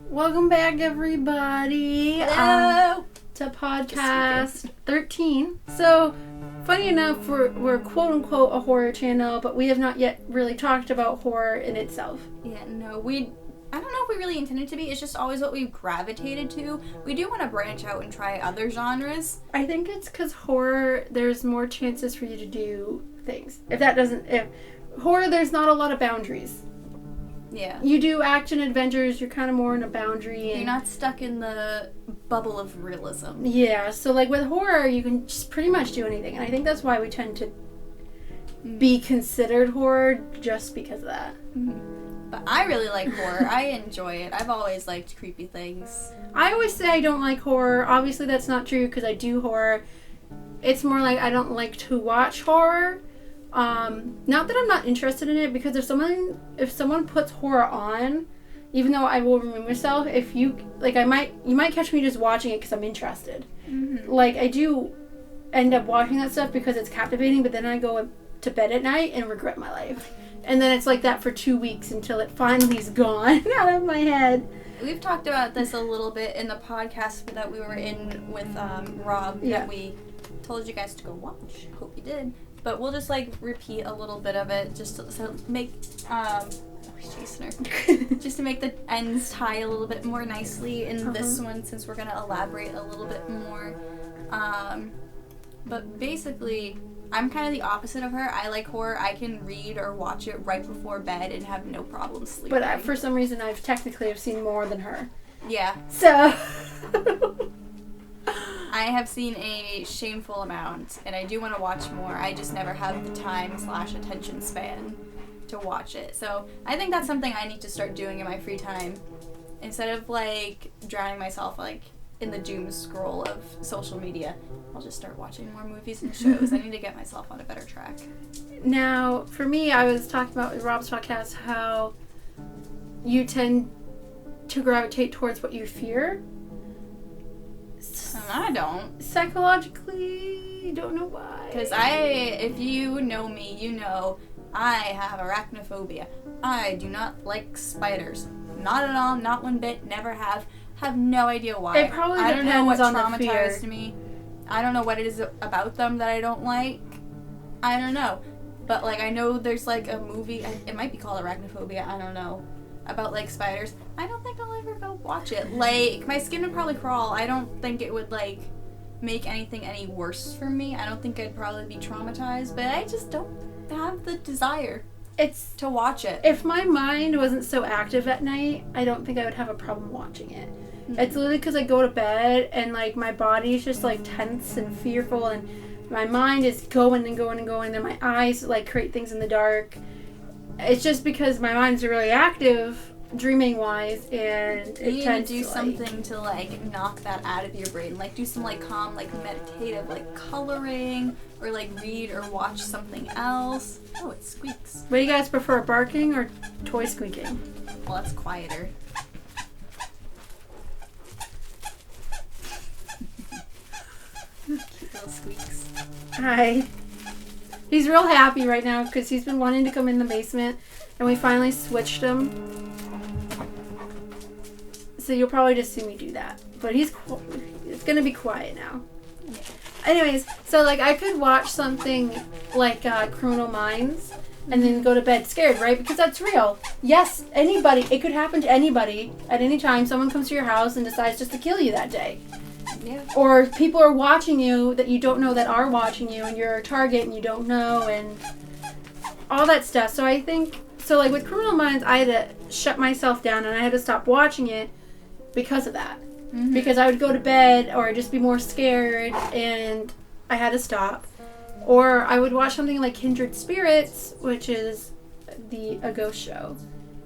Welcome back, everybody. Hello. To podcast 13. So, funny enough, we're quote-unquote a horror channel, but we have not yet really talked about horror in itself. Yeah, no, I don't know if we really intended to be. It's just always what we've gravitated to. We do want to branch out and try other genres. I think it's because horror, there's more chances for you to do things. If horror, there's not a lot of boundaries. Yeah. You do action adventures, you're kind of more in a boundary. You're not stuck in the bubble of realism. Yeah, so like with horror, you can just pretty much do anything. And I think that's why we tend to be considered horror, just because of that. Mm-hmm. But I really like horror. I enjoy it. I've always liked creepy things. I always say I don't like horror. Obviously, that's not true because I do horror. It's more like I don't like to watch horror. Not that I'm not interested in it, because if someone puts horror on, even though I will remove myself, you might catch me just watching it because I'm interested. Mm-hmm. Like, I do end up watching that stuff because it's captivating, but then I go to bed at night and regret my life. And then it's like that for 2 weeks until it finally is gone out of my head. We've talked about this a little bit in the podcast that we were in with Rob, that we told you guys to go watch. Hope you did. But we'll just repeat a little bit of it just to make he's chasing her. Just to make the ends tie a little bit more nicely in this one, since we're gonna elaborate a little bit more. But basically, I'm kind of the opposite of her. I like horror. I can read or watch it right before bed and have no problem sleeping. But for some reason, I've technically seen more than her. Yeah. So I have seen a shameful amount, and I do want to watch more. I just never have the time/attention span to watch it. So I think that's something I need to start doing in my free time. Instead of drowning myself in the doom scroll of social media, I'll just start watching more movies and shows. I need to get myself on a better track. Now, for me, I was talking about with Rob's podcast how you tend to gravitate towards what you fear. And I don't. Psychologically, don't know why. Because if you know me, you know I have arachnophobia. I do not like spiders. Not at all, not one bit, never have. Have no idea why. It probably I don't know what depends on the traumatized fear. me. I don't know what it is about them that I don't like. I don't know. But I know there's a movie, it might be called Arachnophobia, I don't know, about spiders. I don't think I'll ever go watch it. My skin would probably crawl. I don't think it would make anything any worse for me. I don't think I'd probably be traumatized, but I just don't have the desire to watch it. If my mind wasn't so active at night, I don't think I would have a problem watching it. Mm-hmm. It's literally because I go to bed and my body's just tense and fearful, and my mind is going and going and going, and my eyes create things in the dark. It's just because my mind's really active, dreaming wise, and you need to do something to knock that out of your brain. Do some calm, meditative, coloring, or read or watch something else. Oh, it squeaks. What do you guys prefer, barking or toy squeaking? Well, that's quieter. Cute little squeaks. Hi. He's real happy right now because he's been wanting to come in the basement, and we finally switched him. So you'll probably just see me do that. But it's going to be quiet now. Yeah. Anyways, so I could watch something like Criminal Minds and then go to bed scared, right? Because that's real. Yes, it could happen to anybody at any time. Someone comes to your house and decides just to kill you that day. Yeah. Or people are watching you that you don't know that are watching you, and you're a target and you don't know, and all that stuff. So I think, with Criminal Minds, I had to shut myself down and I had to stop watching it because of that. Mm-hmm. Because I would go to bed or I'd just be more scared and I had to stop. Or I would watch something like Kindred Spirits, which is a ghost show.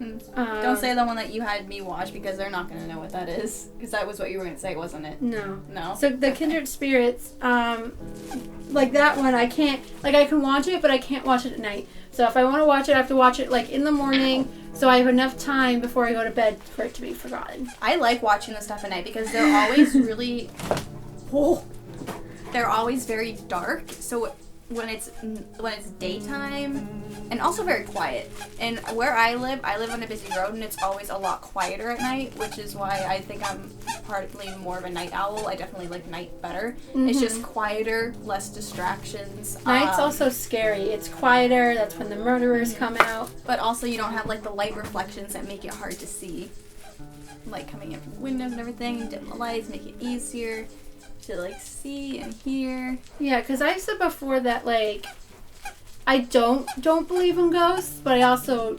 Don't say the one that you had me watch, because they're not going to know what that is. Because that was what you were going to say, wasn't it? No. No? So the Kindred Spirits, that one, I can't, I can watch it, but I can't watch it at night. So if I want to watch it, I have to watch it in the morning, so I have enough time before I go to bed for it to be forgotten. I like watching the stuff at night because they're always really... they're always very dark, so when it's daytime, and also very quiet. And where I live on a busy road, and it's always a lot quieter at night, which is why I think I'm partly more of a night owl. I definitely like night better. Mm-hmm. It's just quieter, less distractions. Night's also scary. It's quieter. That's when the murderers come out. But also you don't have like the light reflections that make it hard to see. Like coming in from windows and everything, dim the lights, make it easier to like see and hear. Yeah, because I said before that like I don't believe in ghosts, but I also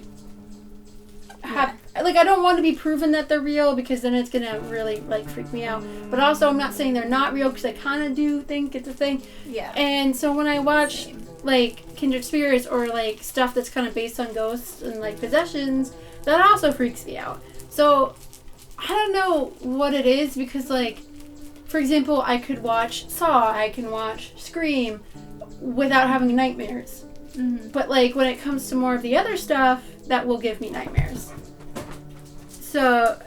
have like I don't want to be proven that they're real because then it's gonna really like freak me out. But also I'm not saying they're not real because I kind of do think it's a thing. Yeah. And so when I watch like kindred spirits or like stuff that's kind of based on ghosts and like possessions, that also freaks me out. So I don't know what it is because like, for example, I could watch Saw, I can watch Scream without having nightmares. Mm-hmm. But like when it comes to more of the other stuff, that will give me nightmares. So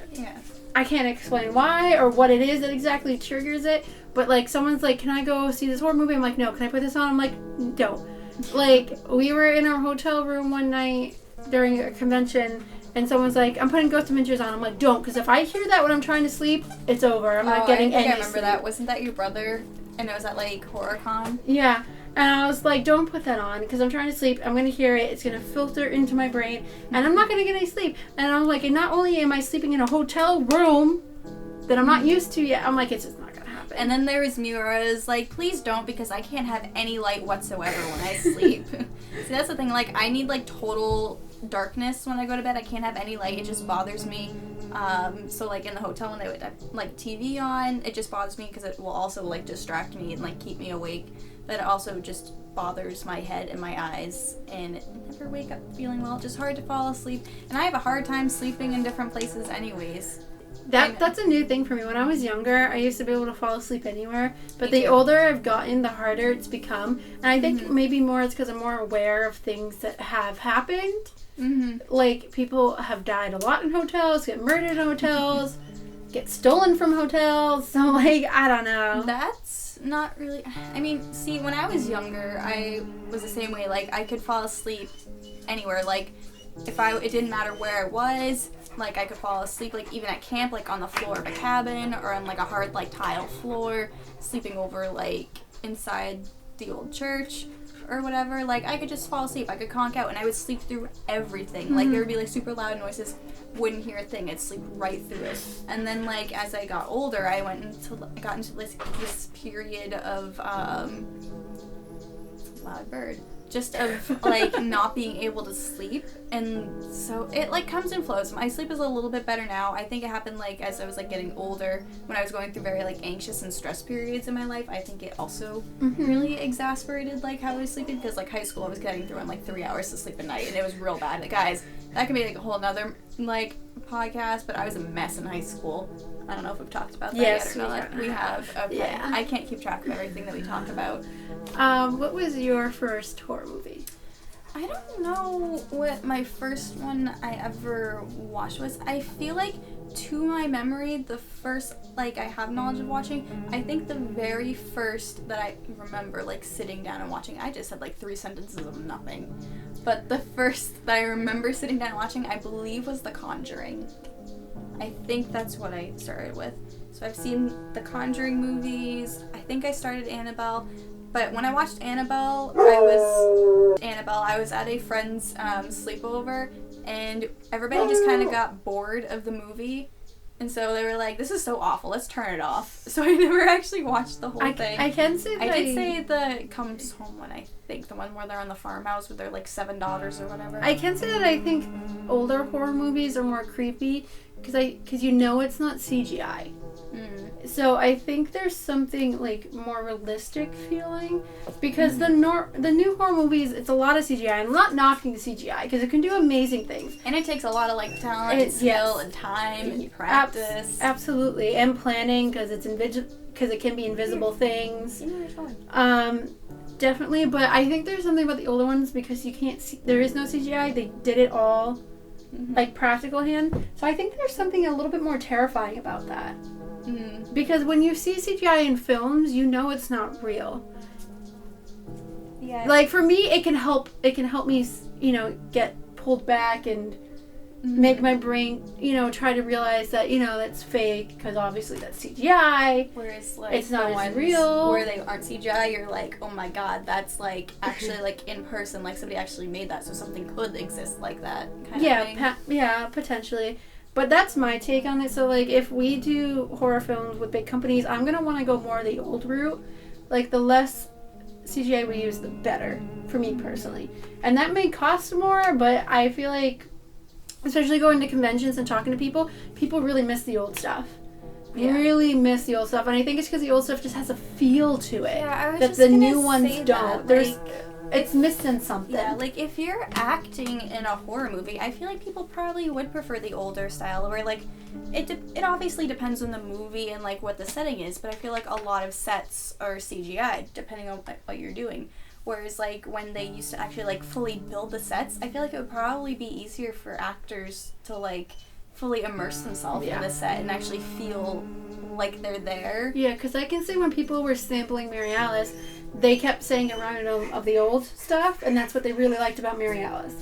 I can't explain why or what it is that exactly triggers it. But like someone's like, can I go see this horror movie? I'm like, no. Can I put this on? I'm like, no. Like we were in our hotel room one night during a convention. And someone's like, I'm putting Ghost Adventures on. I'm like, don't, because if I hear that when I'm trying to sleep, it's over. I'm not getting any I remember sleep. that. Wasn't that your brother? And it was at, like, HorrorCon? Yeah. And I was like, don't put that on, because I'm trying to sleep. I'm going to hear it. It's going to filter into my brain. And I'm not going to get any sleep. And I was like, and not only am I sleeping in a hotel room that I'm not used to yet, I'm like, it's just not going to happen. And then there was me where I was like, please don't, because I can't have any light whatsoever when I sleep. See, that's the thing. Like, I need, like, total darkness when I go to bed. I can't have any light. It just bothers me. So like in the hotel when they would have like TV on, it just bothers me because it will also like distract me and like keep me awake. But it also just bothers my head and my eyes and never wake up feeling well. Just hard to fall asleep. And I have a hard time sleeping in different places anyways. That's a new thing for me. When I was younger, I used to be able to fall asleep anywhere. But the older I've gotten, the harder it's become. And I think maybe more it's because I'm more aware of things that have happened. Mm-hmm. Like, people have died a lot in hotels, get murdered in hotels, get stolen from hotels. So, like, I don't know. That's not really... I mean, see, when I was younger, I was the same way. Like, I could fall asleep anywhere. Like, it didn't matter where I was. Like, I could fall asleep, like, even at camp, like, on the floor of a cabin or on, like, a hard, like, tile floor, sleeping over, like, inside the old church or whatever. Like, I could just fall asleep. I could conk out, and I would sleep through everything. Mm-hmm. Like, there would be, like, super loud noises. Wouldn't hear a thing. I'd sleep right through it. And then, like, as I got older, I got into this period of, loud bird. Just of, like, not being able to sleep. And so it, like, comes and flows. My sleep is a little bit better now. I think it happened, like, as I was, like, getting older. When I was going through very, like, anxious and stress periods in my life, I think it also really exasperated, like, how I was sleeping. Because, like, high school, I was getting through in, like, 3 hours to sleep a night. And it was real bad. Like, guys, that could be, like, a whole nother, like, podcast. But I was a mess in high school. I don't know if we've talked about that yet or not. We have. Okay. Yeah. I can't keep track of everything that we talk about. What was your first horror movie? I don't know what my first one I ever watched was. I feel like, to my memory, the first, like, I have knowledge of watching, I think the very first that I remember, like, sitting down and watching, I just said, like, 3 sentences of nothing. But the first that I remember sitting down and watching, I believe, was The Conjuring. I think that's what I started with. So I've seen the Conjuring movies. I think I started Annabelle. But when I watched Annabelle, I was at a friend's sleepover, and everybody just kind of got bored of the movie. And so they were like, this is so awful, let's turn it off. So I never actually watched the whole thing. I can say that. I did say the Comes Home one, I think. The one where they're on the farmhouse with their, like, 7 daughters or whatever. I can say that I think older horror movies are more creepy because you know it's not CGI. So I think there's something, like, more realistic feeling because the new horror movies, it's a lot of CGI. I'm not knocking the CGI because it can do amazing things. And it takes a lot of, like, talent and skill and time and practice. Absolutely. And planning because it can be invisible things. Definitely. But I think there's something about the older ones because you can't see, there is no CGI. They did it all like practical hand. So I think there's something a little bit more terrifying about that. Because when you see CGI in films, you know it's not real. Yeah. Like, for me, it can help me, you know, get pulled back and make my brain, you know, try to realize that, you know, that's fake, because obviously that's CGI. Whereas, like, it's not the as ones real. where they aren't CGI, you're like, oh my god, that's, like, actually, like, in person, like, somebody actually made that, so something could exist like that kind of thing. Yeah, potentially. But that's my take on it. So, like, if we do horror films with big companies, I'm going to want to go more the old route. Like, the less CGI we use, the better, for me personally. And that may cost more, but I feel like, especially going to conventions and talking to people really miss the old stuff. Yeah. Really miss the old stuff. And I think it's because the old stuff just has a feel to it. Yeah, I was that just the gonna new ones say don't. that, It's missing something. Yeah, like, if you're acting in a horror movie, I feel like people probably would prefer the older style, where, like, it obviously depends on the movie and, like, what the setting is, but I feel like a lot of sets are CGI, depending on what you're doing. Whereas, like, when they used to actually, like, fully build the sets, I feel like it would probably be easier for actors to, like, fully immerse themselves in the set and actually feel like they're there. Yeah, because I can see when people were sampling Mary Alice, they kept saying it reminded them of the old stuff, and that's what they really liked about Mary Alice.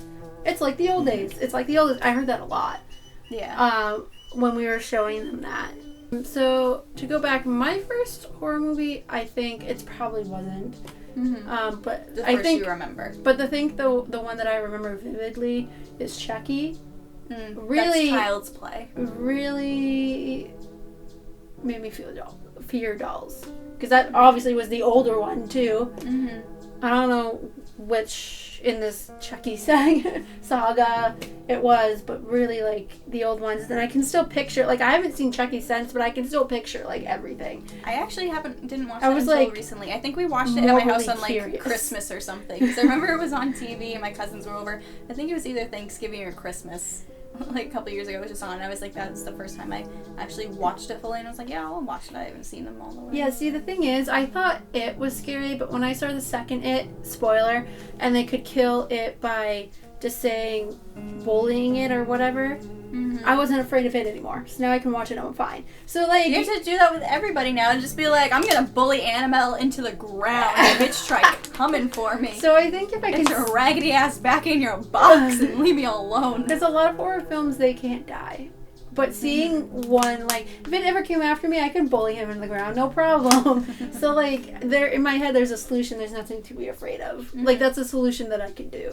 It's like the old days. It's like the old days. I heard that a lot. Yeah. When we were showing them that. So, to go back, my first horror movie, I think it probably wasn't. But the I first think you remember. But the one that I remember vividly is Chucky. Really, that's Child's Play. Really made me fear dolls, because that obviously was the older one too. I don't know which in this Chucky saga it was, but really, like, the old ones. Then I can still picture, like, I haven't seen Chucky since, but I can still picture, like, everything. I actually didn't watch it until recently. I think we watched it at my house on, like, Christmas or something, because I remember it was on TV and my cousins were over. I think it was either Thanksgiving or Christmas. Like, a couple years ago, it was just on, and I was like, that's the first time I actually watched it fully, and I was like, yeah, I'll watch it. I haven't seen them all the way. Yeah, see, the thing is, I thought it was scary, but when I saw the second It, spoiler, and they could kill it by just saying bullying it or whatever, I wasn't afraid of it anymore. So now I can watch it and I'm fine. So, like, you have to do that with everybody now and just be like, I'm gonna bully Annabelle into the ground and bitch try coming for me. So I think if I get your raggedy ass back in your box and leave me alone. There's a lot of horror films they can't die. But seeing one, like, if it ever came after me, I could bully him in the ground, no problem. So, like, there in my head, there's a solution. There's nothing to be afraid of. Like, that's a solution that I can do.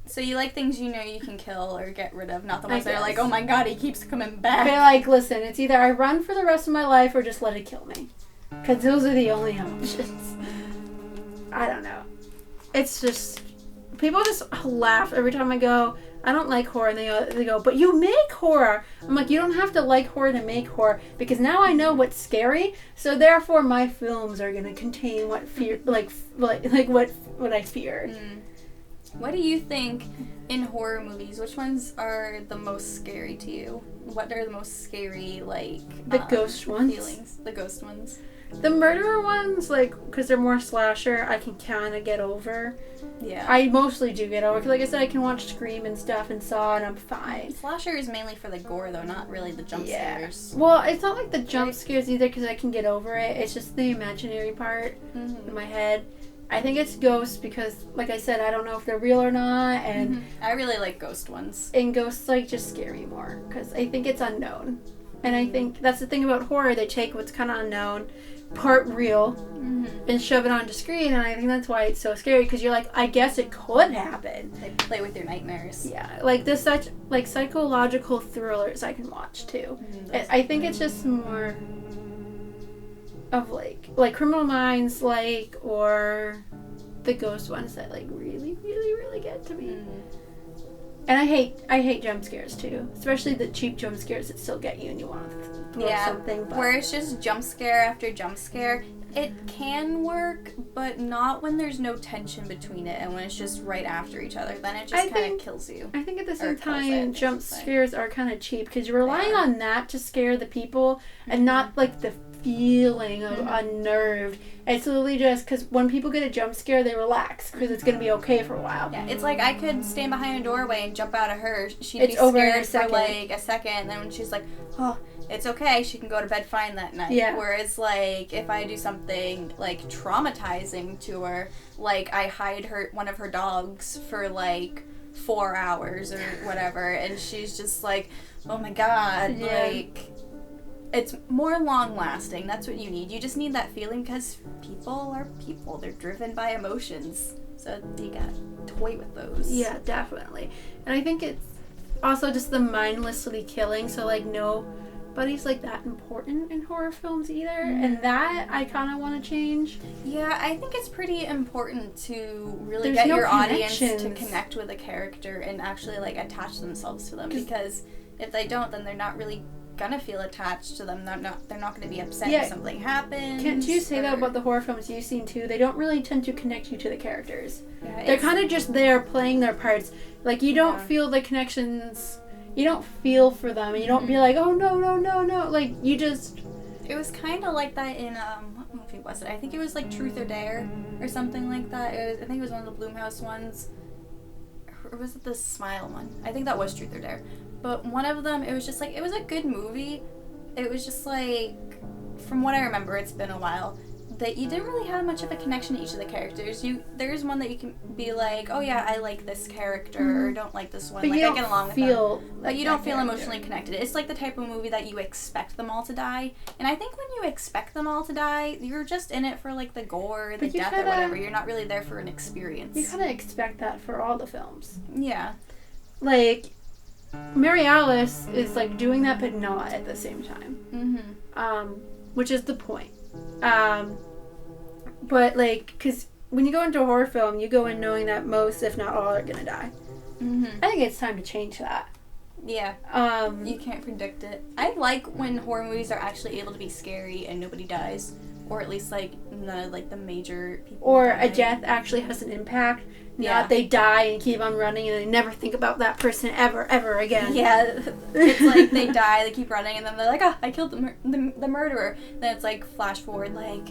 So you like things you know you can kill or get rid of, not the ones that are like, oh my god, he keeps coming back. They're like, listen, it's either I run for the rest of my life or just let it kill me. Because those are the only options. I don't know. It's just, people just laugh every time I go, I don't like horror, and they go, but you make horror. I'm like, you don't have to like horror to make horror, because now I know what's scary, so therefore my films are going to contain what fear, like what I feared. What do you think in horror movies? Which ones are the most scary to you? What are the most scary, like, the ghost ones? Feelings? The ghost ones. The murderer ones, like, because they're more slasher, I can kind of get over. Yeah. I mostly do get over. Because, like I said, I can watch Scream and stuff and Saw, and I'm fine. Slasher is mainly for the gore, though, not really the jump scares. Well, it's not like the jump scares either, because I can get over it. It's just the imaginary part in my head. I think it's ghosts because, like I said, I don't know if they're real or not, and I really like ghost ones. And ghosts, like, just scare me more because I think it's unknown, and I think that's the thing about horror. They take what's kind of unknown, part real, and shove it onto screen, and I think that's why it's so scary, because you're like, I guess it could happen. They play with your nightmares. Yeah, like this such like psychological thrillers I can watch too. I think it's just more of like Criminal Minds, like, or the ghost ones that like really, really, really get to me. And I hate jump scares too, especially the cheap jump scares that still get you and you want to throw something. But where it's just jump scare after jump scare. It can work, but not when there's no tension between it and when it's just right after each other. Then it just kind of kills you. I think at the same time, jump scares are kind of cheap because you're relying on that to scare the people and not like the feeling of unnerved. It's literally just because when people get a jump scare, they relax because it's going to be okay for a while. Yeah, it's like I could stand behind a doorway and jump out of her. She'd be scared for like a second, and then when she's like, oh, it's okay, she can go to bed fine that night. Yeah. Whereas, like, if I do something, like, traumatizing to her, like, I hide one of her dogs for, like, 4 hours or whatever, and she's just like, oh my god, like, it's more long-lasting. That's what you need. You just need that feeling, because people are people. They're driven by emotions. So you gotta toy with those. Yeah, definitely. And I think it's also just the mindlessly killing, so, like, nobody's, like, that important in horror films either, and that I kind of want to change. Yeah, I think it's pretty important to really There's get no your audience connections. to connect with a character and actually, like, attach themselves to them, because if they don't, then they're not really gonna feel attached to them. They're not gonna be upset if something happens. Can't you say that about the horror films you've seen too? They don't really tend to connect you to the characters. Yeah, they're kind of just there playing their parts. Like, you don't feel the connections. You don't feel for them, and you don't be like, oh no. Like, you just. It was kind of like that in what movie was it? I think it was like Truth or Dare or something like that. I think it was one of the Blumhouse ones. Or was it the Smile one? I think that was Truth or Dare. But one of them, it was just like, it was a good movie. It was just like, from what I remember, it's been a while, that you didn't really have much of a connection to each of the characters. There's one that you can be like, oh yeah, I like this character, or don't like this one. But like, you I get along with them. like, But you don't feel emotionally connected. It's like the type of movie that you expect them all to die. And I think when you expect them all to die, you're just in it for, like, the gore, the death, or whatever. You're not really there for an experience. You kind of expect that for all the films. Yeah. Like, Mary Alice is, like, doing that, but not at the same time. Which is the point. But, like, because when you go into a horror film, you go in knowing that most, if not all, are gonna die. I think it's time to change that. Yeah. You can't predict it. I like when horror movies are actually able to be scary and nobody dies. Or at least, like, none of, like, the major people Or die. a death actually has an impact. Not they die and keep on running and they never think about that person ever again. Yeah. It's like they die, they keep running, and then they're like, oh, I killed the murderer. Then it's like, flash forward, like...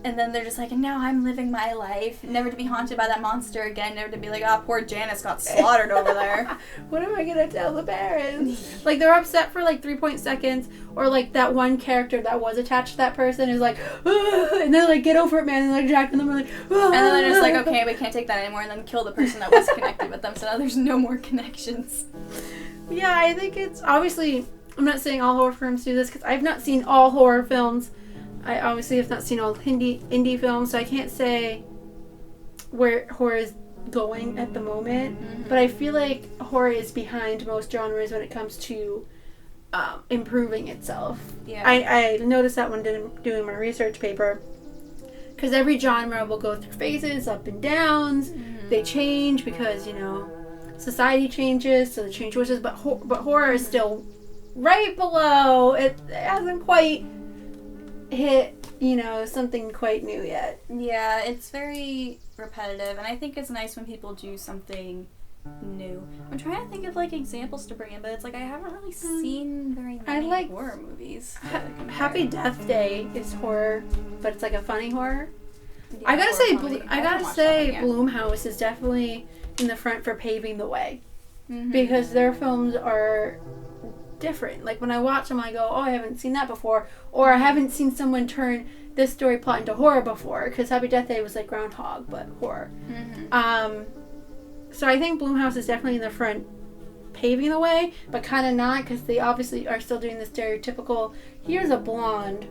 And then they're just like, and now I'm living my life, never to be haunted by that monster again, never to be like, oh, poor Janice got slaughtered over there. What am I gonna tell the parents? Like, they're upset for like 3 seconds, or like that one character that was attached to that person is like, and then like, get over it, man, and like Jack and them are like, and then they're just like, okay, we can't take that anymore, and then kill the person that was connected with them, so now there's no more connections. Yeah, I think it's, obviously, I'm not saying all horror films do this, because I've not seen all horror films. I obviously have not seen all indie films, so I can't say where horror is going at the moment. But I feel like horror is behind most genres when it comes to improving itself. Yeah. I noticed that when doing my research paper, because every genre will go through phases, up and downs. They change because, you know, society changes, so they change wishes. But horror is still right below. It hasn't quite hit, you know, something quite new yet. Yeah, it's very repetitive, and I think it's nice when people do something new. I'm trying to think of, like, examples to bring in, but it's like I haven't really seen very many horror movies. Happy Death Day is horror, but it's like a funny horror. Yeah, I gotta say, Blumhouse is definitely in the front for paving the way, because their films are different. Like, when I watch them, I go, oh, I haven't seen that before, or I haven't seen someone turn this story plot into horror before, because Happy Death Day was like Groundhog, but horror. So I think Blumhouse is definitely in the front paving the way, but kind of not, because they obviously are still doing the stereotypical, here's a blonde,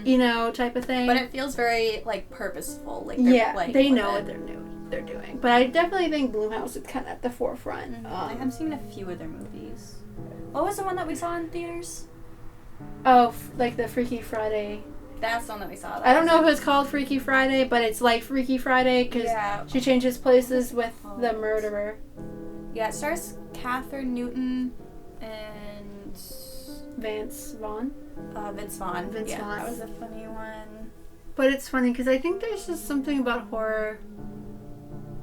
you know, type of thing. But it feels very, like, purposeful. Like, they know what they're doing. But I definitely think Blumhouse is kind of at the forefront. I have seen a few of their movies. What was the one that we saw in theaters? Oh, like the Freaky Friday. That's the one that we saw. I don't know if it's called Freaky Friday, but it's like Freaky Friday because she changes places with the murderer. Yeah, it stars Catherine Newton and Vince Vaughn. Vince Vaughn. That was a funny one. But it's funny because I think there's just something about horror.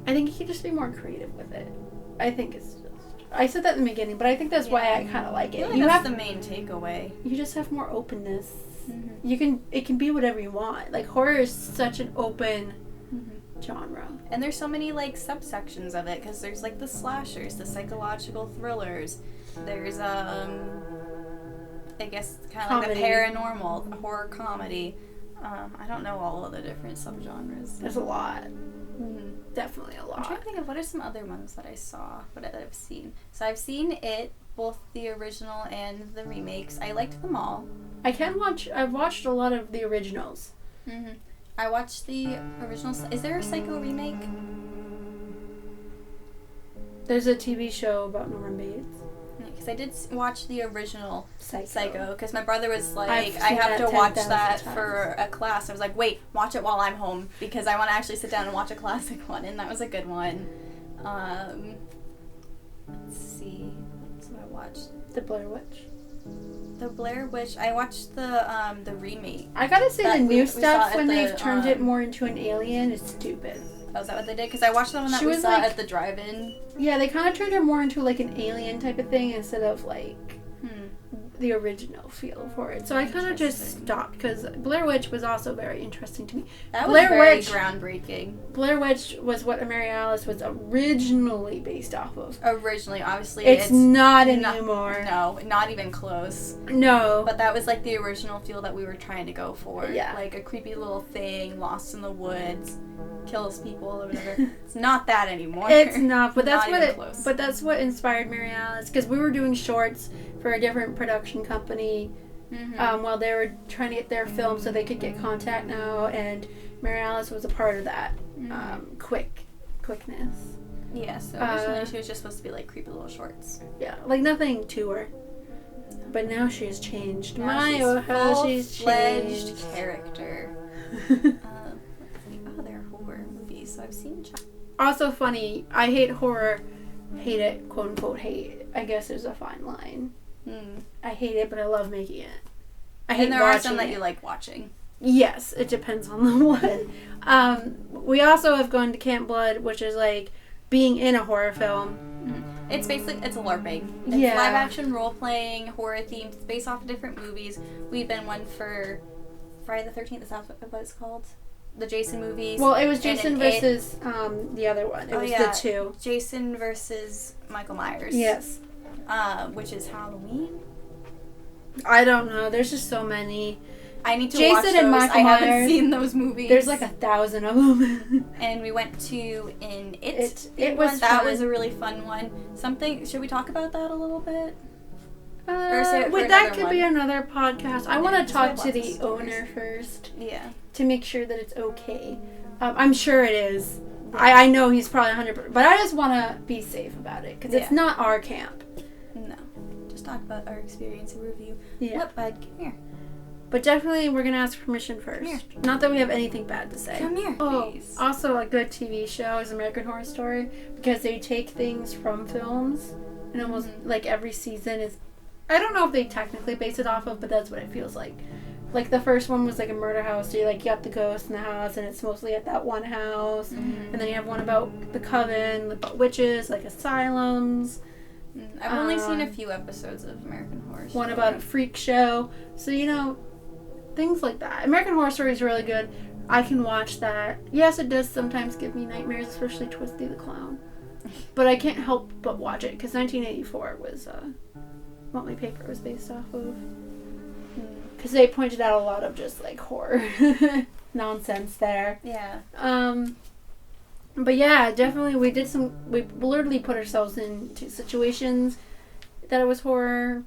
I think you can just be more creative with it. I think it's just... I said that in the beginning, but I think that's why I kind of like it. That's the main takeaway. You just have more openness. It can be whatever you want. Like, horror is such an open genre. And there's so many, like, subsections of it, because there's, like, the slashers, the psychological thrillers. There's, I guess kind of like the Comedy. paranormal, the horror comedy. I don't know all of the different subgenres. There's a lot. Mm-hmm. Definitely a I'm lot. trying to think of what are some other ones that I saw, that I've seen. So I've seen it, both the original and the remakes. I liked them all. I've watched a lot of the originals. Mm-hmm. I watched the original. Is there a Psycho remake? There's a TV show about Norman Bates. Because I did watch the original Psycho. Because my brother was like, I've I seen have that to watch 10,000 that times. for a class. I was like, wait, watch it while I'm home because I want to actually sit down and watch a classic one, and that was a good one. Let's see, what else have I watched? The Blair Witch. The Blair Witch. I watched the remake. I gotta say That the we new saw stuff at when they've the, turned it more into an alien is stupid. Oh, is that what they did? Because I watched the one that She we was saw like- at the drive-in. Yeah, they kind of turned it more into like an alien type of thing instead of like the original feel for it. So I kind of just Interesting. stopped because Blair Witch was also very interesting to me. That was Blair very Witch- groundbreaking. Blair Witch was what Mary Alice was originally based off of. Originally, obviously, It's not not- anymore. No, not even close. No. But that was like the original feel that we were trying to go for. Yeah. Like a creepy little thing lost in the woods, kills people or whatever. It's not that anymore. It's not, but that's Not what even it. close. But that's what inspired Mary Alice because we were doing shorts for a different production company Mhm. while they were trying to get their film so they could get Contact Now, and Mary Alice was a part of that quickness. Yeah, so originally she was just supposed to be like creepy little shorts. Yeah, like nothing to her. But now she has changed. Now My she's oh, how she's full-fledged changed. character. Let's see, other horror movies. So I've seen. Also funny. I hate horror. Hate it, quote unquote hate. I guess there's a fine line. I hate it, but I love making it. I hate And there are watching some that it. you like watching. Yes, it depends on the one. We also have gone to Camp Blood, which is like being in a horror film. It's basically, it's a LARPing. It's Yeah. live action role playing, horror themed. It's based off of different movies. We've been one for Friday the 13th. Is that what it's called? The Jason movies. Well, it was And Jason then versus the other one. It was the two. Jason versus Michael Myers. Yes. Which is Halloween. I don't know. There's just so many. I need to Jason watch those. and Michael I haven't Myers. seen those movies. There's like 1,000 of them. And we went to It It was that fun. was a really fun one. Should we talk about that a little bit? save it for Wait, that another could one. be another podcast. I want Yeah, to 'cause we talk have to lots of the stories. owner first Yeah. to make sure that it's okay. I'm sure it is. I know he's probably 100%, but I just want to be safe about it because it's Yeah. not our camp. No. Just talk about our experience and review. Yeah. What, bud? Come here. But definitely, we're gonna ask permission first. Come here. Not that we have anything bad to say. Come here, Oh, please. also a good TV show is American Horror Story because they take things from films and almost like every season is. I don't know if they technically base it off of, but that's what it feels like. Like the first one was like a murder house, so you like got the ghost in the house, and it's mostly at that one house. And then you have one about the coven, about witches, like asylums. I've only seen a few episodes of American Horror Story. One about a freak show. So things like that. American Horror Story is really good. I can watch that. Yes, it does sometimes give me nightmares, especially Twisty the Clown. But I can't help but watch it because 1984 was what my paper was based off of. Because they pointed out a lot of just like horror nonsense there. Yeah. But yeah, definitely we literally put ourselves into situations that it was horror.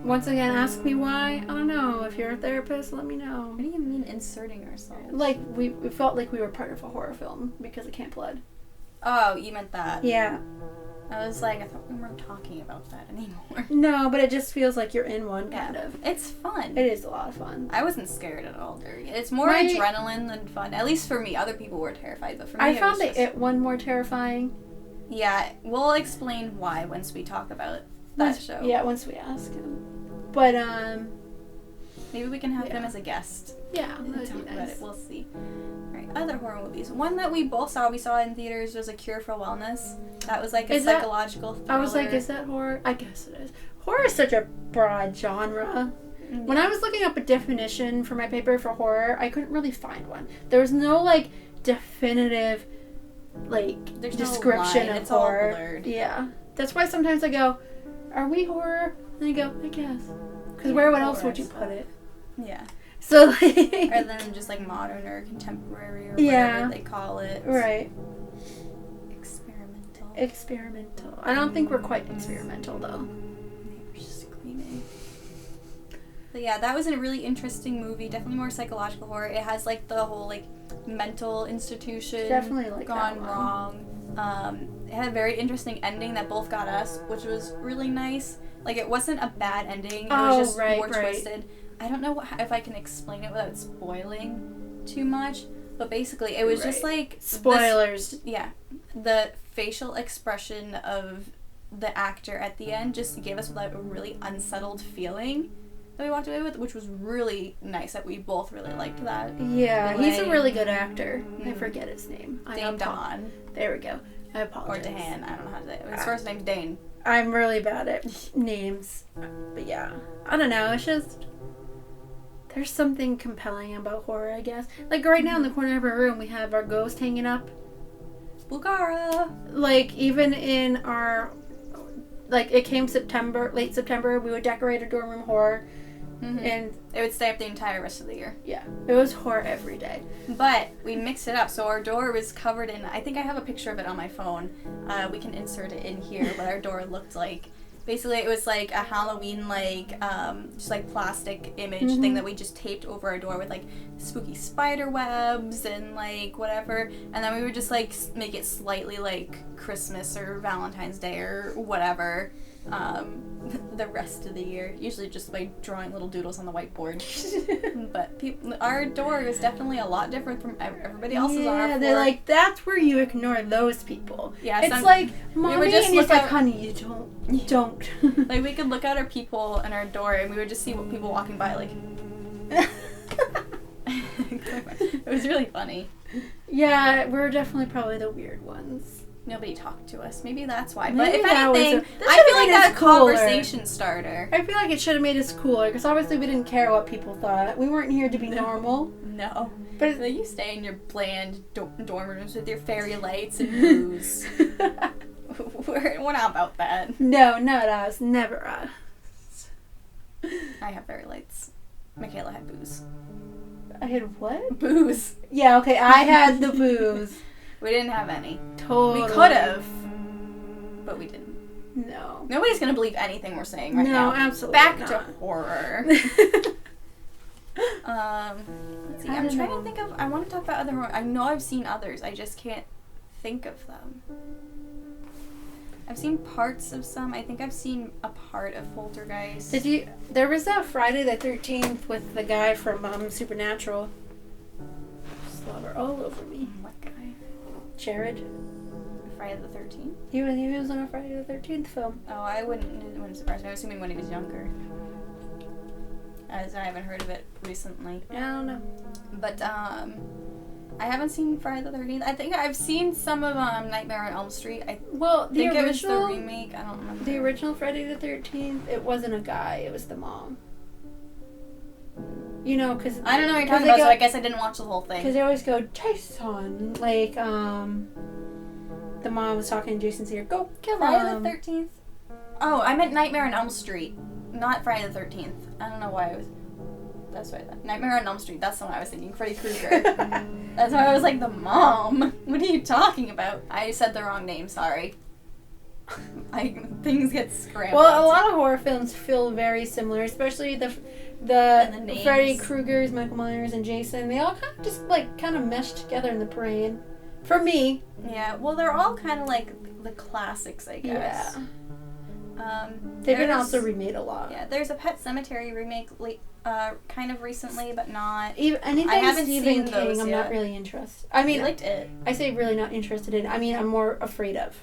Once again, ask me why. I don't know. If you're a therapist, let me know. What do you mean inserting ourselves? Like, we felt like we were part of a horror film because of Camp Blood. Oh, you meant that. Yeah. I was like, I thought we weren't talking about that anymore. No, but it just feels like you're in one, kind of. It's fun. It is a lot of fun. I wasn't scared at all during it. It's more My- adrenaline than fun. At least for me. Other people were terrified, but for me, I it found was the just... It one more terrifying. Yeah, we'll explain why once we talk about that show. Yeah, once we ask him. But, Maybe we can have Yeah. him as a guest. yeah, And that'd talk be about nice. it. We'll see. Alright, other horror movies. One that we both saw, in theaters, was A Cure for Wellness. That was like a Is that- psychological thriller. I was like, is that horror? I guess it is. Horror is such a broad genre. Mm, When I was looking up a definition for my paper for horror, I couldn't really find one. There was no, like, definitive, like, There's no description line. of It's all horror. blurred. Yeah. That's why sometimes I go, are we horror? And I go, I guess. Because where else would you put it? Yeah. So, like... Rather than just, like, modern or contemporary or whatever they call it. Right. Experimental. Experimental. I don't think we're quite experimental, though. We're screaming. But yeah, that was a really interesting movie. Definitely more psychological horror. It has, like, the whole, like, mental institution Definitely like gone that wrong. It had a very interesting ending that both got us, which was really nice. Like, it wasn't a bad ending. It was just more twisted. I don't know if I can explain it without spoiling too much, but basically it was just like... Spoilers. The facial expression of the actor at the end just gave us like a really unsettled feeling that we walked away with, which was really nice that we both really liked that. Yeah, he's a really good actor. I forget his name. Dane Don. There we go. I apologize. Or Dan. I don't know how to say it. His first name's Dane. I'm really bad at names. But yeah. I don't know. It's just... There's something compelling about horror, I guess. Like, right now in the corner of our room, we have our ghost hanging up. Spookara! Like, even in our... Like, it came late September, we would decorate our dorm room horror. Mm-hmm. And it would stay up the entire rest of the year. Yeah. It was horror every day. But we mixed it up. So our door was covered in... I think I have a picture of it on my phone. We can insert it in here, what our door looked like. Basically, it was like a Halloween, like, just like plastic image thing that we just taped over our door with like spooky spider webs and like whatever. And then we would just like make it slightly like Christmas or Valentine's Day or whatever the rest of the year. Usually just by drawing little doodles on the whiteboard. But our door is definitely a lot different from everybody else's on our floor. They're like, that's where you ignore those people. Yeah, it's like, Mommy, we would just and it's like, honey, you don't. Like, we could look out our people in our door and we would just see what people walking by, like... It was really funny. Yeah, we're definitely probably the weird ones. Nobody talked to us. Maybe that's why. Maybe but if anything, I feel like that's a conversation starter. I feel like it should have made us cooler, because obviously we didn't care what people thought. We weren't here to be normal. No. But like, you stay in your bland dorm rooms with your fairy lights and booze. We're not about that. No, not us. Never us. I have fairy lights. Makayla had booze. I had what? Booze. Yeah, okay, I had the booze. We didn't have any. Totally. We could have, but we didn't. No. Nobody's going to believe anything we're saying right now. No, absolutely Back not. to horror. Let's see. I'm trying to think of... I want to talk about other horror. I know I've seen others. I just can't think of them. I've seen parts of some. I think I've seen a part of Poltergeist. There was that Friday the 13th with the guy from Supernatural. Slobber all over me. What guy? Jared. Friday the 13th? He was on a Friday the 13th film. Oh, it wouldn't surprise me. I'm assuming when he was younger. As I haven't heard of it recently. I don't know. But, I haven't seen Friday the 13th. I think I've seen some of Nightmare on Elm Street. The think original, it was the remake. I don't remember. The original Friday the 13th, it wasn't a guy. It was the mom. You know, because... I don't know what you're talking about, so I guess I didn't watch the whole thing. Because they always go, Jason. Like, the mom was talking to Jason's ear. Go kill him. Friday the 13th? Oh, I meant Nightmare on Elm Street. Not Friday the 13th. I don't know why I was... That's what I thought. Nightmare on Elm Street. That's the one I was thinking. Freddy Krueger. That's why I was like, the mom? What are you talking about? I said the wrong name. Sorry. Things get scrambled. Well, a lot of horror films feel very similar, especially the Freddy Kruegers, Michael Myers, and Jason. They all kind of just kind of mesh together in the brain. For me. Yeah. Well, they're all kind of like the classics, I guess. Yeah. They've been also remade a lot. Yeah. There's a Pet Sematary remake, kind of recently, but not. Anything I haven't Stephen seen King, those I'm yet. not really interested. I mean, I liked it. I say really not interested in. I mean, I'm more afraid of.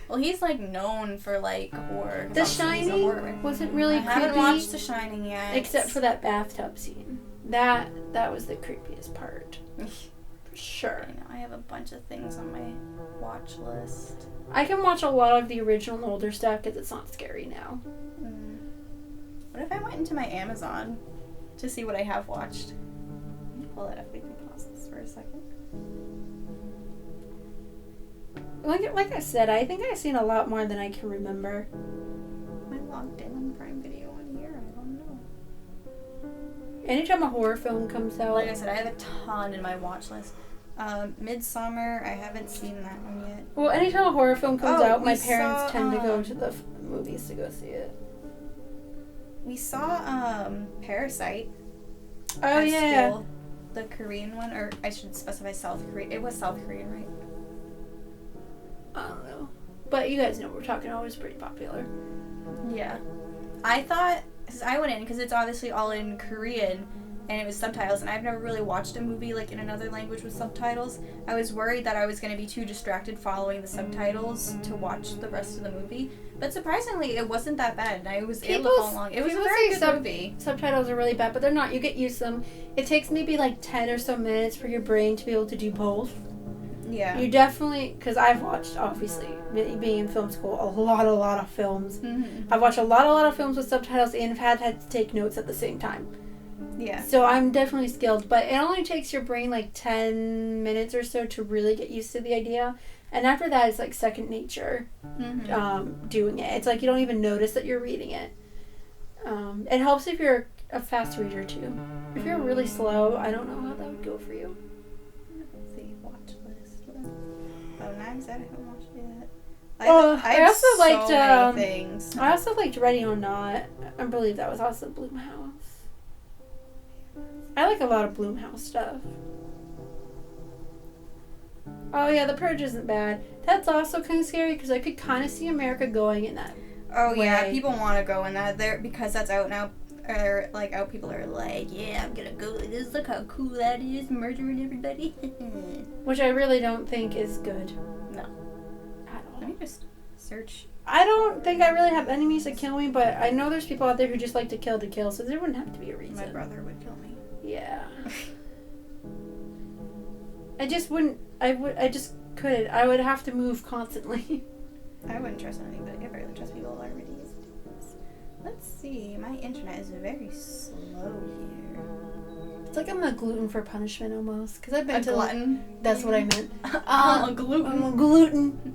Well, he's known for horror. The Shining wasn't really creepy. I haven't watched The Shining yet. Except for that bathtub scene. That was the creepiest part. For sure. I know. I have a bunch of things on my watch list. I can watch a lot of the original and older stuff because it's not scary now. What if I went into my Amazon to see what I have watched? Pull it up. We can pause this for a second. Like I said, I think I've seen a lot more than I can remember. Am I logged in on Prime Video on here? I don't Anytime a horror film comes out. Like I said, I have a ton in my watch list. Midsummer, I haven't seen that one yet. Well, anytime a horror film comes out, my we parents saw, tend to go to the movies to go see it. We saw Parasite. Oh, at yeah. school. The Korean one, or I should specify South Korean. It was South Korean, right? I don't know. But you guys know what we're talking about. It was pretty popular. Yeah. I thought, because I went in, because it's obviously all in Korean, and it was subtitles, and I've never really watched a movie like in another language with subtitles. I was worried that I was going to be too distracted following the subtitles to watch the rest of the movie. But surprisingly, it wasn't that bad, and I was able to follow along. It was a very good movie. Subtitles are really bad, but they're not. You get used to them. It takes maybe like 10 or so minutes for your brain to be able to do both. Yeah. You definitely, because I've watched, obviously, being in film school, a lot of films. Mm-hmm. I've watched a lot of films with subtitles and have had to take notes at the same time. Yeah. So I'm definitely skilled, but it only takes your brain like 10 minutes or so to really get used to the idea. And after that, it's like second nature doing it. It's like you don't even notice that you're reading it. It helps if you're a fast reader, too. If you're really slow, I don't know how that would go for you. Let's see, watch list. Oh, Knives Out, I haven't watched yet. I also liked many things. I also liked Ready or Not. I believe that was also Blumhouse. I like a lot of Blumhouse stuff. Oh yeah, The Purge isn't bad. That's also kind of scary because I could kind of see America going in that. Oh way. Yeah, people want to go in that there because that's out now. Or like out, people are like, yeah, I'm gonna go like this. Look how cool that is, murdering everybody. Which I really don't think is good. No. At all. Let me just search. I don't think I really have enemies that kill me, but I know there's people out there who just like to kill, so there wouldn't have to be a reason. My brother would kill me. Yeah. I just wouldn't. I just couldn't. I would have to move constantly. I wouldn't trust anybody. I barely trust people already. Let's see. My internet is very slow here. It's like I'm a gluten for punishment almost. Because I've been A glutton? That's what I meant. I'm a gluten. I'm a gluten.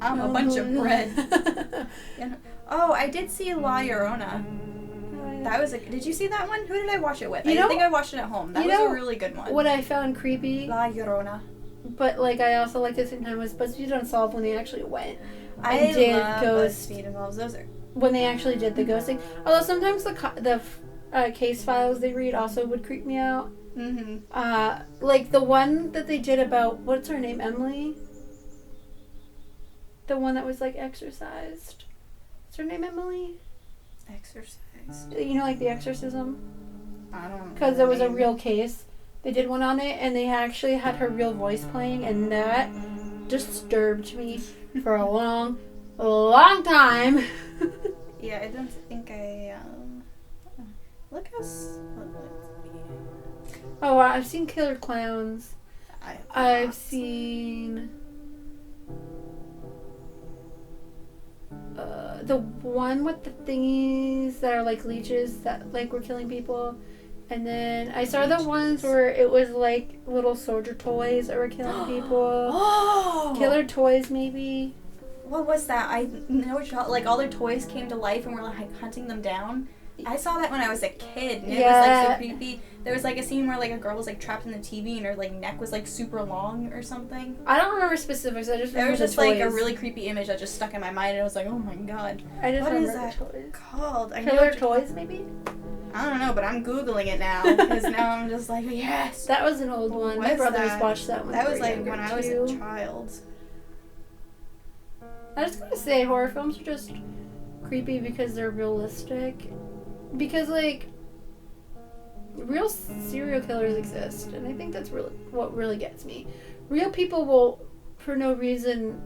I'm a bunch of bread. Yeah. Oh, I did see La Llorona. That was did you see that one? Who did I watch it with? I think I watched it at home. That was a really good one. What I found creepy. La Llorona. But like I also liked at the same time was BuzzFeed Unsolved when they actually went. I love BuzzFeed Unsolved. Those are when they actually did the ghosting. Although sometimes the case files they read also would creep me out. Mm-hmm. Like the one that they did about what's her name, Emily. The one that was like exorcised. Is her name Emily? Exorcised. You know, like the exorcism. I don't know. Because there was a real case. They did one on it, and they actually had her real voice playing, and that disturbed me for a long time. Yeah, I don't think I, look how Oh, I've seen Killer Clowns. I've seen the one with the thingies that are like leeches that like were killing people. And then I saw the ones where it was like little soldier toys that were killing people. Oh! Killer toys, maybe. What was that? I know what you're talking. Like all their toys came to life and were like hunting them down. I saw that when I was a kid, and it was like so creepy. There was like a scene where like a girl was like trapped in the TV, and her like neck was like super long or something. I don't remember specifics. I just remember there was just the toys. like a really creepy image that just stuck in my mind, and I was like, oh my god. I just what remember is that the toys. called? Killer toys, maybe. I don't know, but I'm googling it now because now I'm just like, yes. That was an old one. My brothers watched that one. That was like when I was a child. I just gotta say, horror films are just creepy because they're realistic. Because like, real serial killers exist, and I think that's really what really gets me. Real people will, for no reason,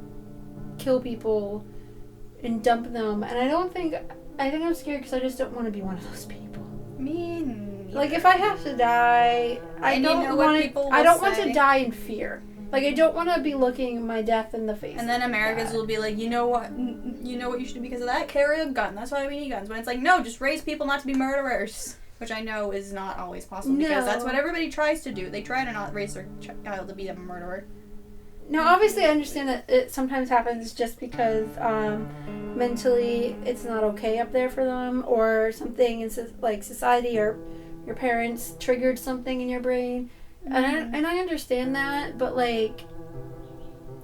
kill people and dump them, and I think I'm scared because I just don't want to be one of those people. Like if I I don't want to die in fear. Like I don't want to be looking my death in the face. And then Americans will be like, you know what you should do because of that? Carry a gun. That's why we need guns. When it's like, no, just raise people not to be murderers. Which I know is not always possible because that's what everybody tries to do. They try to not raise their child to be a murderer. Now, obviously, I understand that it sometimes happens just because mentally it's not okay up there for them, or something in like society or your parents triggered something in your brain. And I understand that, but like,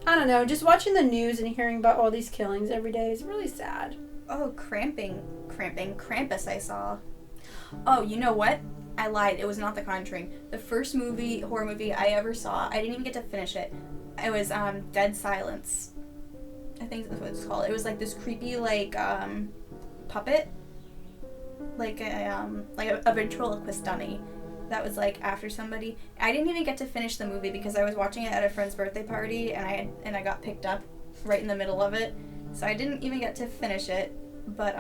I don't know, just watching the news and hearing about all these killings every day is really sad. Oh, Krampus I saw. Oh, you know what? I lied. It was not The Conjuring. The first horror movie I ever saw, I didn't even get to finish it. It was Dead Silence. I think that's what it's called. It was like this creepy like puppet, like a ventriloquist dummy that was like after somebody. I didn't even get to finish the movie because I was watching it at a friend's birthday party and I got picked up right in the middle of it, so I didn't even get to finish it. But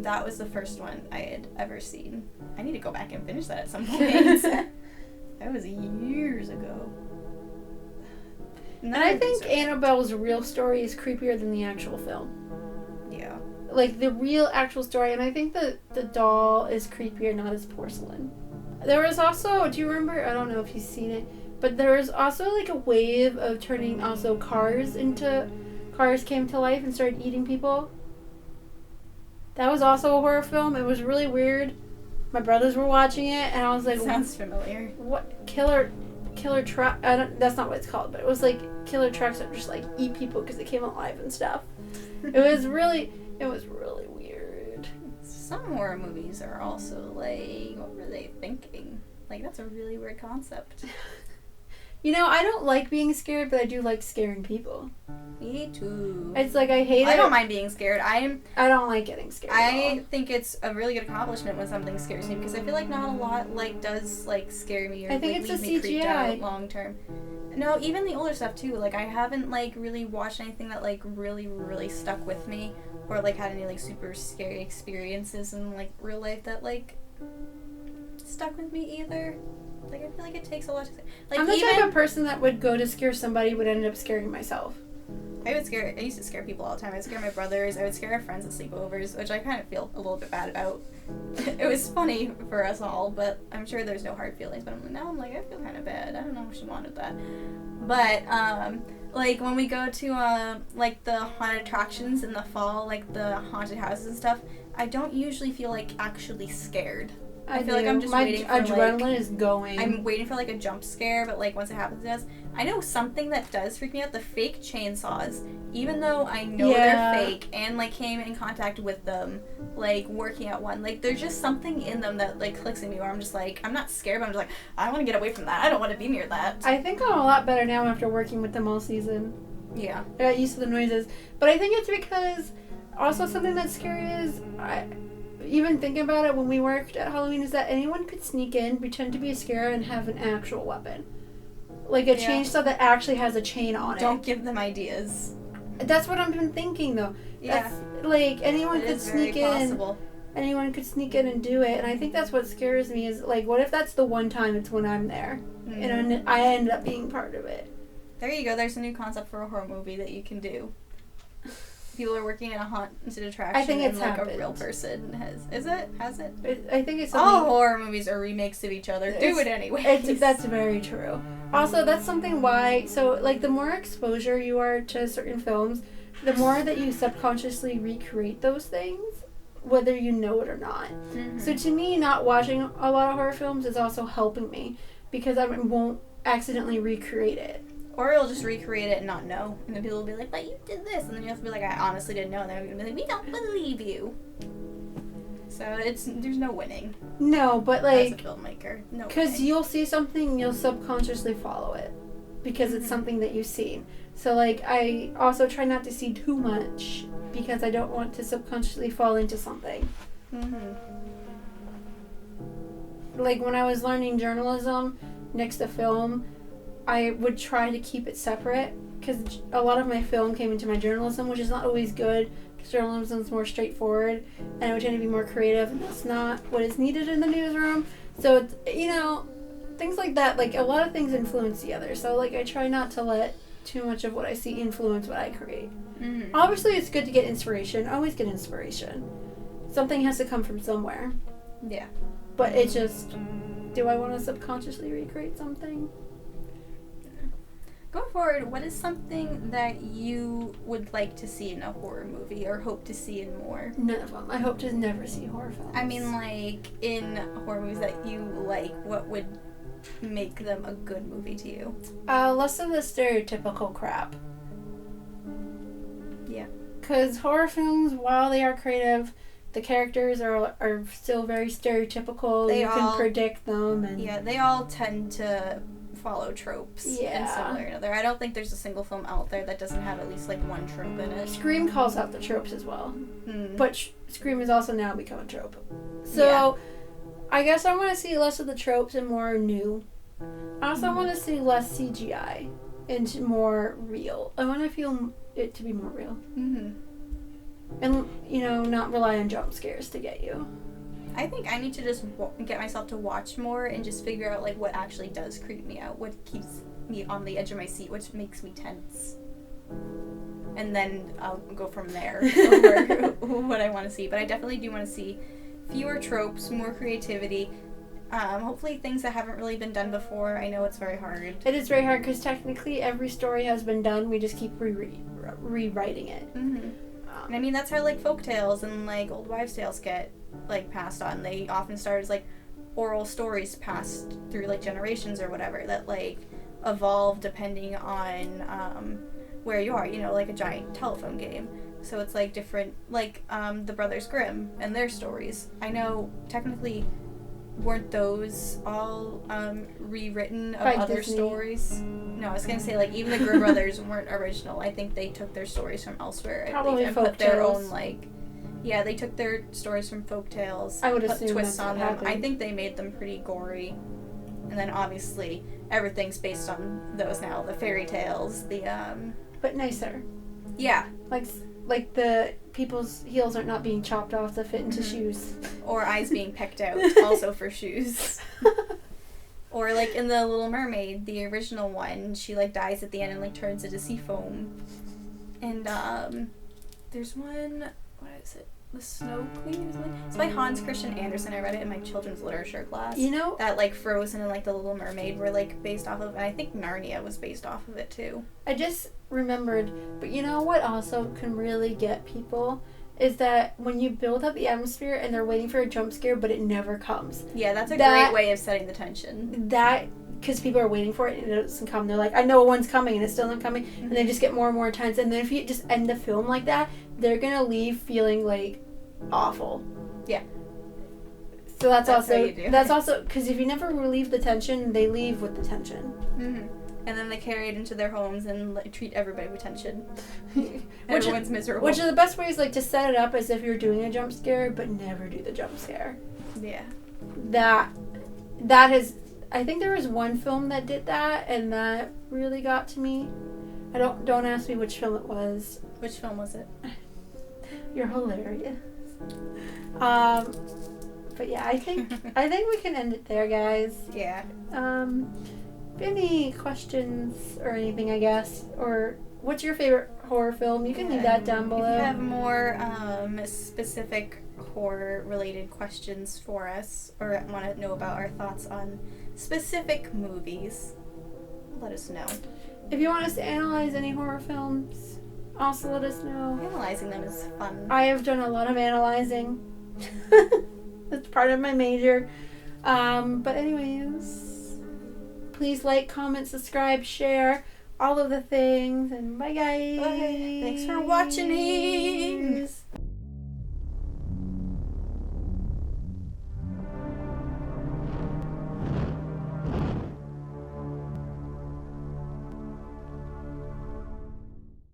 that was the first one I had ever seen. I need to go back and finish that at some point. That was years ago. And I think Annabelle's real story is creepier than the actual film. Yeah. Like, the real actual story, and I think the doll is creepier, not as porcelain. There was also, do you remember, I don't know if you've seen it, but there was also, like, a wave of turning also cars came to life and started eating people. That was also a horror film. It was really weird. My brothers were watching it, and I was like, sounds familiar. What? Killer truck? That's not what it's called, but it was like killer trucks that just like eat people because they came alive and stuff. It was really weird. Some horror movies are also like, what were they thinking? Like, that's a really weird concept. You know, I don't like being scared, but I do like scaring people. Me too. It's like I hate it. I don't mind being scared. I don't like getting scared. I think it's a really good accomplishment when something scares me, because I feel like not a lot like does like scare me or I think like, it's leave the me CGI. creeped out long term. No, even the older stuff too. Like, I haven't like really watched anything that like really stuck with me, or like had any like super scary experiences in like real life that like stuck with me either. Like, I feel like it takes a lot to... Like, I'm the type of person that would go to scare somebody but end up scaring myself. I used to scare people all the time. I would scare my brothers. I would scare our friends at sleepovers, which I kind of feel a little bit bad about. It was funny for us all, but I'm sure there's no hard feelings. But I'm like, I feel kind of bad. I don't know if she wanted that. But, like, when we go to, like, the haunted attractions in the fall, like the haunted houses and stuff, I don't usually feel, like, actually scared. I feel like I'm just waiting for, adrenaline like, is going. I'm waiting for, like, a jump scare, but, like, once it happens, it does. I know something that does freak me out, the fake chainsaws. Even though I know they're fake and, like, came in contact with them, like, working at one. Like, there's just something in them that, like, clicks in me where I'm just, like, I'm not scared, but I'm just, like, I want to get away from that. I don't want to be near that. I think I'm a lot better now after working with them all season. Yeah. I got used to the noises. But I think it's because also something that's scary is... even thinking about it when we worked at Halloween is that anyone could sneak in, pretend to be a scarer, and have an actual weapon. Like a chainsaw that actually has a chain on it. Don't give them ideas. That's what I've been thinking though. Yeah. That's, like, anyone could sneak in. Possible. Anyone could sneak in and do it. And I think that's what scares me is, like, what if that's the one time it's when I'm there? Mm-hmm. And I ended up being part of it. There you go. There's a new concept for a horror movie that you can do. People are working in a haunted attraction. I think it's like happened. A real person has. Is it? Has it? I think it's all horror movies are remakes of each other. Do it anyway. That's very true. Also, that's something why. So, like, the more exposure you are to certain films, the more that you subconsciously recreate those things, whether you know it or not. Mm-hmm. So, to me, not watching a lot of horror films is also helping me because I won't accidentally recreate it. Or you'll just recreate it and not know. And then people will be like, but you did this. And then you have to be like, I honestly didn't know. And they're going to be like, we don't believe you. So there's no winning. No, but like... as a filmmaker. No because you'll see something, you'll subconsciously follow it. Because it's something that you've seen. So like, I also try not to see too much. Because I don't want to subconsciously fall into something. Mm-hmm. Like when I was learning journalism next to film... I would try to keep it separate because a lot of my film came into my journalism, which is not always good because journalism is more straightforward and I would tend to be more creative, and that's not what is needed in the newsroom. So, it's, you know, things like that, like a lot of things influence the other. So, like, I try not to let too much of what I see influence what I create. Mm-hmm. Obviously, it's good to get inspiration. Always get inspiration. Something has to come from somewhere. Yeah. But it's just, do I want to subconsciously recreate something? Going forward, what is something that you would like to see in a horror movie or hope to see in more? None of them. I hope to never see horror films. I mean, like, in horror movies that you like, what would make them a good movie to you? Less of the stereotypical crap. Yeah. Because horror films, while they are creative, the characters are still very stereotypical. You can predict them. And yeah, they all tend to follow tropes in some way or another. I don't think there's a single film out there that doesn't have at least like one trope in it. Scream calls out the tropes as well. But Scream has also now become a trope. So I guess I want to see less of the tropes and more new. I also want to see less CGI and more real. I want to feel it to be more real. And, not rely on jump scares to get you. I think I need to just get myself to watch more and just figure out, like, what actually does creep me out, what keeps me on the edge of my seat, what makes me tense. And then I'll go from there over what I want to see. But I definitely do want to see fewer tropes, more creativity, hopefully things that haven't really been done before. I know it's very hard. It is very hard because technically every story has been done. We just keep rewriting it. And I mean, that's how, like, folk tales and, like, old wives' tales get, like, passed on. They often start as, like, oral stories passed through, like, generations or whatever that, like, evolve depending on where you are, like a giant telephone game. So it's, like, different, like, the Brothers Grimm and their stories. I know, technically, weren't those all rewritten of other Disney. Stories? No, I was going to say, like, even the Grimm brothers weren't original. I think they took their stories from elsewhere. Probably and put their folktales. own, like... Yeah, they took their stories from folktales, I would put assume twists that's on what them. happened. I think they made them pretty gory. And then, obviously, everything's based on those now. The fairy tales, But nicer. Yeah. Like the people's heels are not being chopped off to fit into shoes. Or eyes being pecked out, also for shoes. Or, like, in The Little Mermaid, the original one, she, like, dies at the end and, like, turns into sea foam. And, there's one, what is it? The Snow Queen or something? It's by Hans Christian Andersen. I read it in my children's literature class. That, like, Frozen and, like, The Little Mermaid were, like, based off of, and I think Narnia was based off of it, too. I just remembered, but you know what also can really get people? Is that when you build up the atmosphere and they're waiting for a jump scare, but it never comes. Yeah, that's a great way of setting the tension. Because people are waiting for it and it doesn't come. They're like, I know one's coming and it's still not coming. And they just get more and more tense. And then if you just end the film like that, they're going to leave feeling, like, awful. Yeah. So that's how also, you do. that's also, because if you never relieve the tension, they leave with the tension. And then they carry it into their homes and, like, treat everybody with tension. Everyone's miserable. Which are the best ways, like, to set it up as if you're doing a jump scare, but never do the jump scare. Yeah. That is, I think there was one film that did that, and that really got to me. Don't ask me which film it was. Which film was it? You're hilarious. But yeah, I think we can end it there, guys. Yeah. Any questions or anything, I guess, or what's your favorite horror film? You can leave that down below. If you have more specific horror-related questions for us, or want to know about our thoughts on specific movies, let us know. If you want us to analyze any horror films, also let us know. Analyzing them is fun. I have done a lot of analyzing. That's part of my major. But anyways, please like, comment, subscribe, share, all of the things, and bye guys. Bye. Thanks for watching.